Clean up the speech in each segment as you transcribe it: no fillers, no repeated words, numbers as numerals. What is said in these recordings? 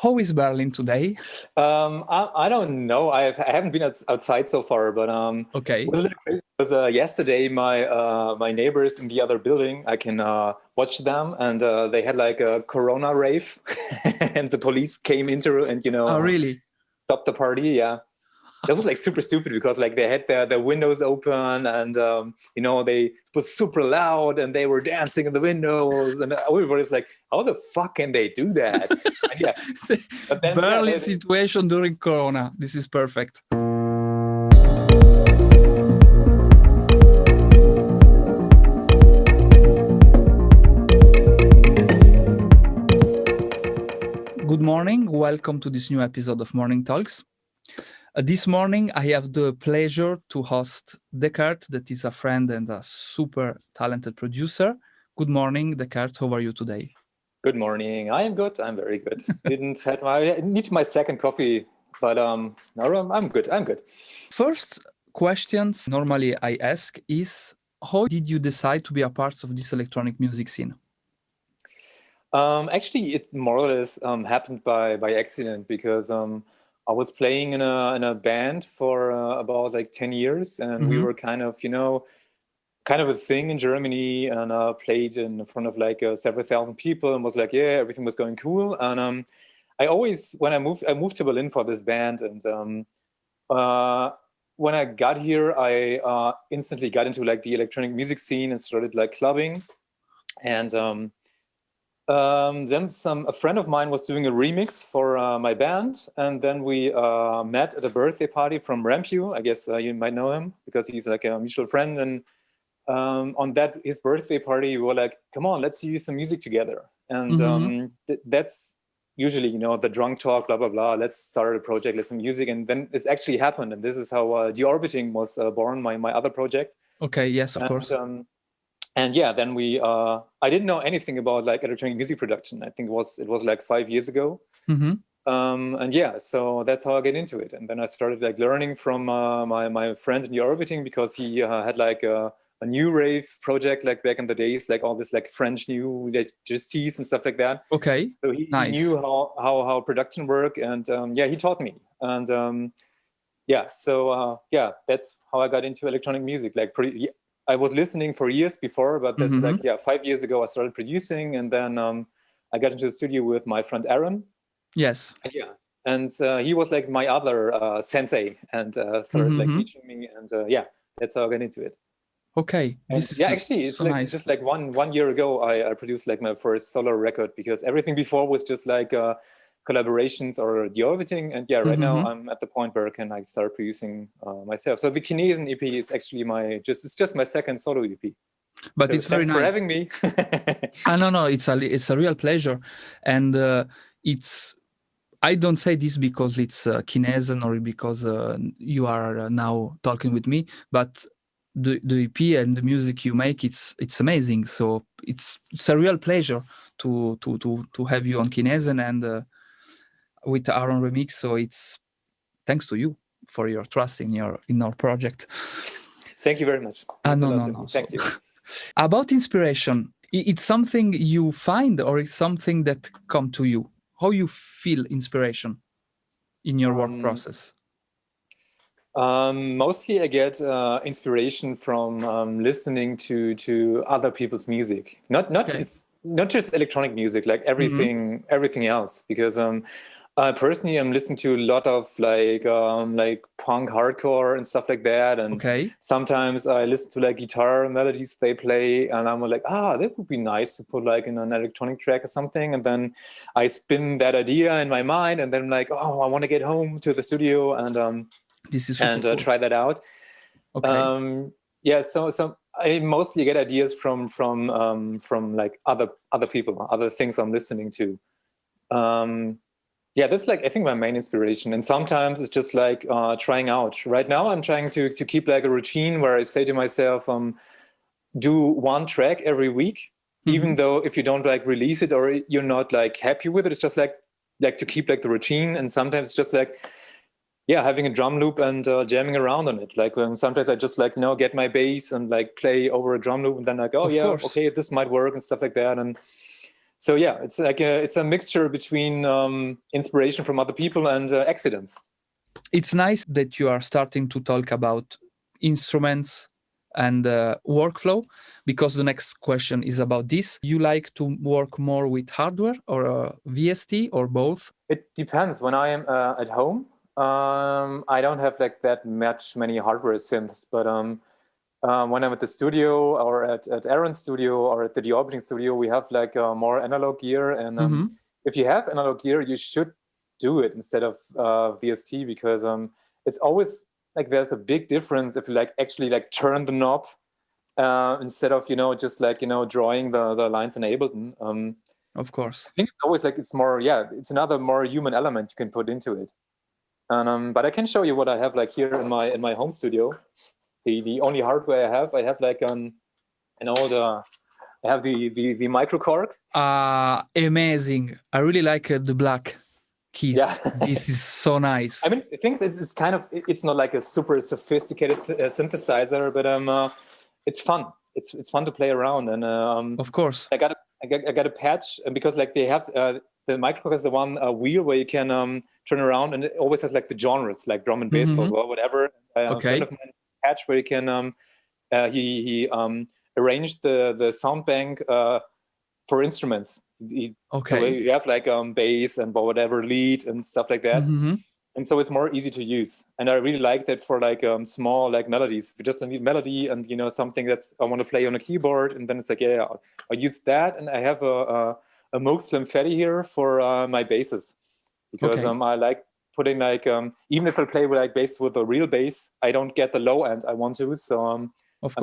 How is Berlin today? I don't know. I haven't been outside so far, but it Okay. was a little crazy because yesterday my neighbors in the other building, I can watch them, and they had like a Corona rave, and the police came into and Oh, really? stopped the party. Yeah, that was like super stupid because like they had their windows open, and they it was super loud, and they were dancing in the windows, and everybody's like, how the fuck can they do that? And yeah, but then yeah, Berlin situation during Corona. This is perfect. Good morning. Welcome to this new episode of Morning Talks. This morning, I have the pleasure to host Deckert, that is a friend and a super talented producer. Good morning, Deckert. How are you today? Good morning. I am good. I'm very good. I need my second coffee, but no, I'm good. I'm good. First questions normally I ask is, how did you decide to be a part of this electronic music scene? Actually, it more or less happened by accident because I was playing in a band for about like 10 years, and we were kind of a thing in Germany, and played in front of like several thousand people, and was like, yeah, everything was going cool. And I always, when I moved to Berlin for this band, and when I got here, I instantly got into like the electronic music scene and started like clubbing. And then a friend of mine was doing a remix for my band, and then we met at a birthday party from Rampu. I guess you might know him because he's like a mutual friend. And on his birthday party, we were like, come on, let's use some music together. And that's usually, the drunk talk, blah, blah, blah. Let's start a project, let's some music. And then this actually happened. And this is how Deorbiting was born, my other project. Okay, yes, of course. And yeah, then I didn't know anything about like electronic music production. I think it was like 5 years ago. And yeah, so that's how I get into it. And then I started like learning from my friend in Orbiting, because he had like a new rave project like back in the days, like all this like French new like Justice and stuff like that. Okay, So he nice. knew how production work, and yeah, he taught me. And yeah, so yeah, that's how I got into electronic music. Like I was listening for years before, but that's like, yeah, 5 years ago I started producing, and then I got into the studio with my friend Aaron. Yes. And yeah, and he was like my other sensei, and started like teaching me, and yeah, that's how I got into it. Okay, this is actually it's so like nice. Just like one year ago I produced like my first solo record, because everything before was just like collaborations or deorbiting. And yeah, right now I'm at the point where I can like start producing myself. So the Kinesen EP is actually it's just my second solo EP. But so it's very nice for having me. No, it's a real pleasure. And I don't say this because it's Kinesen or because you are now talking with me, but the EP and the music you make, it's amazing. So it's a real pleasure to have you on Kinesen and with Aaron Remix. So it's thanks to you for your trust in our project. Thank you very much. No. Thank you. About inspiration, it's something you find, or it's something that come to you? How you feel inspiration in your work process? Mostly I get inspiration from listening to other people's music, not just electronic music, like everything else, because personally I'm listening to a lot of like punk hardcore and stuff like that, and sometimes I listen to like guitar melodies they play, and I'm like, that would be nice to put like in an electronic track or something, and then I spin that idea in my mind, and then I'm like, I want to get home to the studio and cool. Try that out. Okay. Yeah, so I mostly get ideas from like other people, other things I'm listening to. Yeah, that's like I think my main inspiration. And sometimes it's just like trying out. Right now I'm trying to keep like a routine where I say to myself, do one track every week, even though if you don't like release it or you're not like happy with it, it's just like to keep like the routine. And sometimes it's just like, yeah, having a drum loop and jamming around on it. Like sometimes I just like, get my bass and like play over a drum loop, and then like, okay, this might work and stuff like that. And So yeah, it's a mixture between inspiration from other people and accidents. It's nice that you are starting to talk about instruments and workflow, because the next question is about this. You like to work more with hardware or VST or both? It depends. When I am at home, I don't have like that many hardware synths, but when I'm at the studio or at Aaron's studio or at the deorbiting studio, we have like more analog gear. And if you have analog gear, you should do it instead of VST, because it's always like there's a big difference if you like actually like turn the knob instead of just like drawing the lines in Ableton. Of course. I think it's always like it's more it's another more human element you can put into it. And but I can show you what I have like here in my home studio. The only hardware I have like an old I have the microcorg. Amazing. I really like the black keys. Yeah. This is so nice. I mean, I think it's kind of, it's not like a super sophisticated synthesizer, but it's fun. It's fun to play around. And of course, I got a patch, because like they have the microcorg is the one wheel where you can turn around, and it always has like the genres, like drum and bass or whatever. A friend of mine patch where you can he arranged the sound bank for instruments. So you have like bass and whatever lead and stuff like that. And so it's more easy to use. And I really like that for like small like melodies. If you just need melody and something that's I want to play on a keyboard, and then it's like I'll use that. And I have a Moog Slim Fatty here for my basses, because I like putting like even if I play with like bass with a real bass, I don't get the low end I want to. So I'm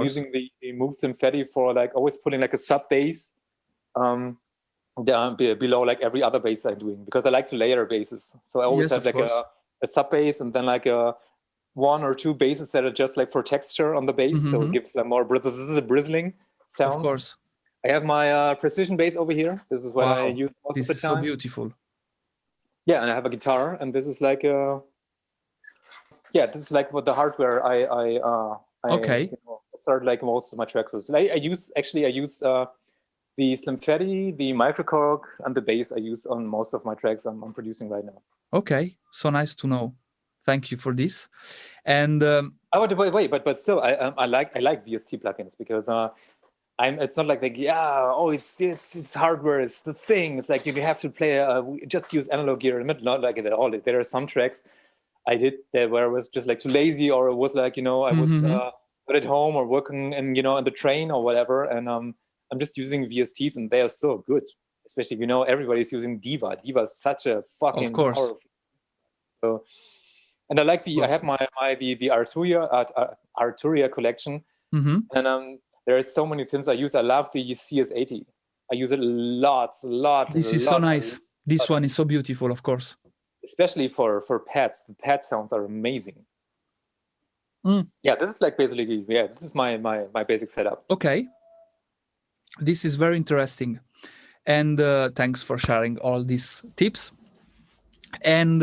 using the Moog Slim Fatty for like always putting like a sub bass down below like every other bass I'm doing, because I like to layer basses. So I always have like a sub bass and then like a one or two basses that are just like for texture on the bass, so it gives them more bristling sounds. Of course. I have my precision bass over here. This is what I use most of the time. This is so beautiful. Yeah, and I have a guitar, and this is like this is like what the hardware I start like most of my tracks with. I use the Slim Fatty, the microcorg, and the bass I use on most of my tracks I'm producing right now. Okay, so nice to know. Thank you for this. And but still, I like VST plugins, because it's not like it's hardware, it's the thing. It's like you have to play just use analog gear. Not like it at all. There are some tracks I did there where I was just like too lazy, or it was like I was at home or working and on the train or whatever, and I'm just using VSTs, and they are so good. Especially everybody's using Diva. Diva is such a fucking powerful. So, and I like I have the Arturia collection, and there are so many things I use. I love the CS80. I use it a lot. This is so nice. This one is so beautiful, of course. Especially for pads. The pad sounds are amazing. Yeah, this is like basically this is my basic setup. Okay. This is very interesting, and thanks for sharing all these tips. And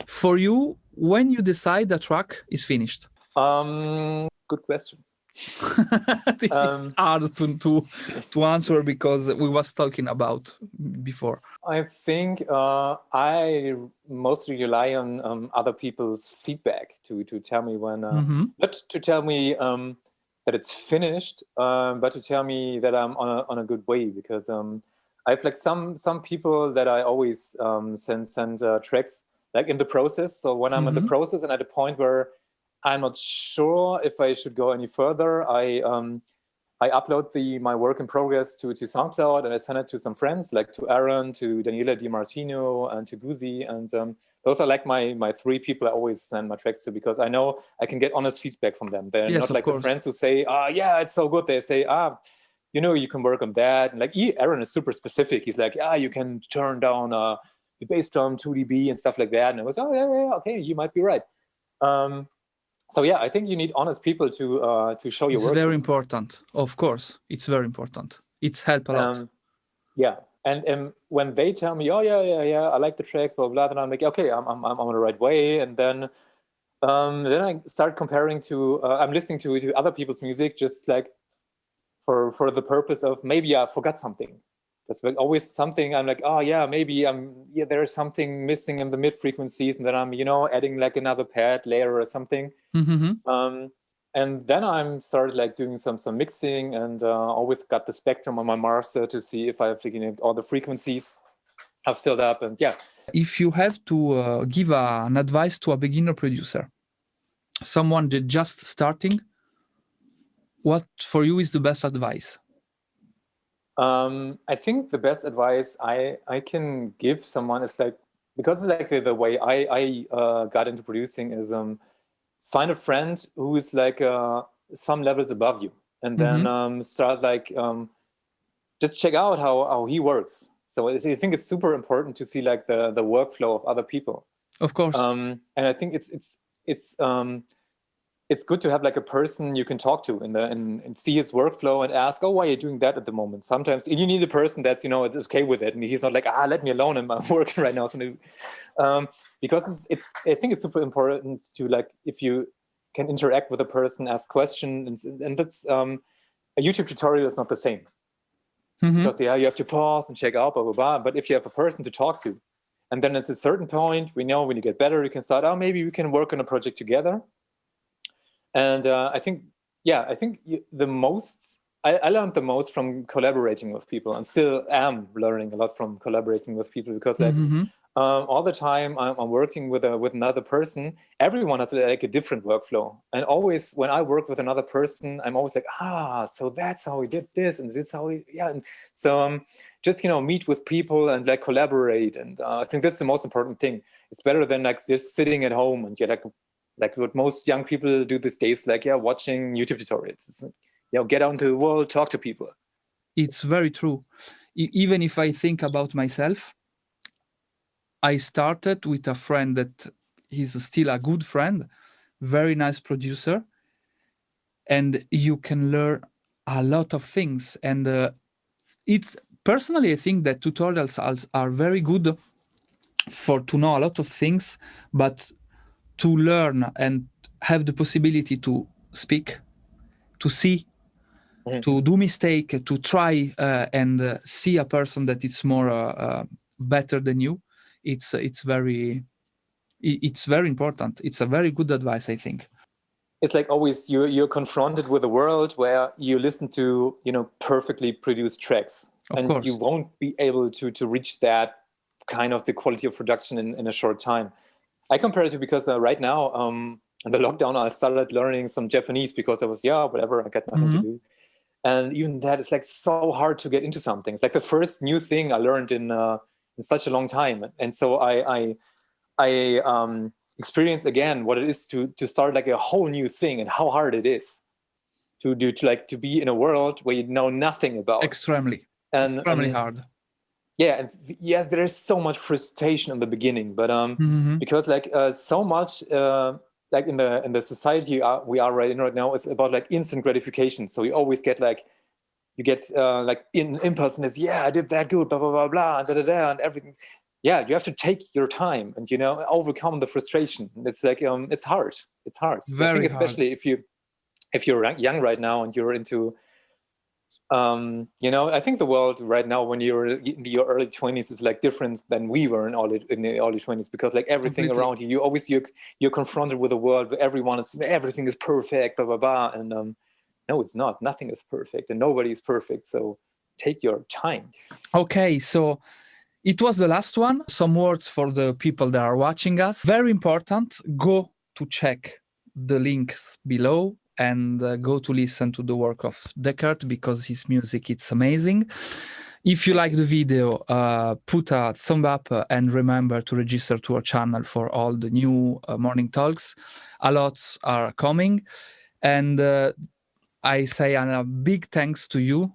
for you, when you decide the track is finished? Good question. This is hard to answer, because we was talking about before. I think I mostly rely on other people's feedback to tell me when, not to tell me that it's finished, but to tell me that I'm on a good way, because I have like some people that I always send tracks like in the process. So when I'm in the process and at a point where I'm not sure if I should go any further, I upload my work in progress to SoundCloud, and I send it to some friends, like to Aaron, to Daniela Di Martino, and to Guzi. And those are like my three people I always send my tracks to, because I know I can get honest feedback from them. They're not like the friends who say, yeah, it's so good. They say, you can work on that. And like Aaron is super specific. He's like, you can turn down the bass drum 2 dB and stuff like that. And I was, okay, you might be right. So yeah, I think you need honest people to show your work. It's very important. Of course, it's very important. It's helped a lot. Yeah, and when they tell me, I like the tracks, blah blah, then I'm like, okay, I'm on the right way. And then I start comparing to I'm listening to other people's music, just like for the purpose of maybe I forgot something. That's like always something I'm like, oh yeah, maybe there's something missing in the mid frequencies, and then I'm, adding like another pad layer or something. And then I'm started like doing some mixing, and always got the spectrum on my master to see if I have all the frequencies have filled up, and yeah. If you have to give an advice to a beginner producer, someone just starting, what for you is the best advice? I think the best advice I can give someone is like, because it's like the way I got into producing is find a friend who is like some levels above you, and then start like just check out how he works. So I think it's super important to see like the workflow of other people. Of course. And I think it's good to have like a person you can talk to and see his workflow and ask, oh, why are you doing that at the moment? Sometimes you need a person that's, is okay with it. And he's not like, let me alone, I'm working right now. Because I think it's super important to like, if you can interact with a person, ask questions, and that's, a YouTube tutorial is not the same. Because you have to pause and check out, blah, blah, blah. But if you have a person to talk to, and then at a certain point, we know when you get better, you can start, maybe we can work on a project together. And I think I learned the most from collaborating with people, and still am learning a lot from collaborating with people, because like all the time I'm working with another person. Everyone has like a different workflow, and always when I work with another person, I'm always like, so that's how we did this, and this is how we, and so just meet with people and like collaborate, and I think that's the most important thing. It's better than like just sitting at home and you're like what most young people do these days, like watching YouTube tutorials. Get out into the world, talk to people. It's very true. Even if I think about myself, I started with a friend that he's still a good friend, very nice producer, and you can learn a lot of things. And it's personally, I think that tutorials are very good to know a lot of things, but to learn and have the possibility to speak, to see, to do mistake, to try and see a person that is more better than you. It's very important. It's a very good advice, I think. It's like always you're confronted with a world where you listen to perfectly produced tracks, of course. You won't be able to reach that kind of the quality of production in a short time. I compare it to, because right now in the lockdown I started learning some Japanese, because I was whatever, I got nothing to do. And even that is like so hard to get into something. It's like the first new thing I learned in such a long time. And so I experienced again what it is to start like a whole new thing, and how hard it is to be in a world where you know nothing about. Extremely hard. Yeah, and yes, there is so much frustration in the beginning, but because like so much like in the society we are right now, it's about like instant gratification. So you always get like like impulse, and it's I did that good, blah blah blah blah, and everything. Yeah, you have to take your time and overcome the frustration. It's like it's hard. It's hard. Very I think especially hard. if you're young right now and you're into I think the world right now, when you're in your early 20s, is like different than we were in the early 20s, because like everything around you always you're confronted with a world where everything is perfect, blah blah blah, and no, it's not. Nothing is perfect, and nobody is perfect. So take your time. Okay, so it was the last one. Some words for the people that are watching us. Very important. Go to check the links below and go to listen to the work of Deckert, because his music, it's amazing. If you like the video, put a thumb up and remember to register to our channel for all the new morning talks. A lot are coming. And I say a big thanks to you,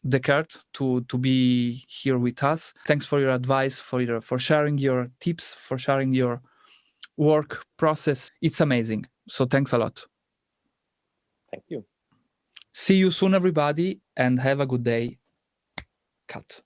Deckert, to be here with us. Thanks for your advice, for sharing your tips, for sharing your work process. It's amazing. So thanks a lot. Thank you. See you soon, everybody, and have a good day. Cut.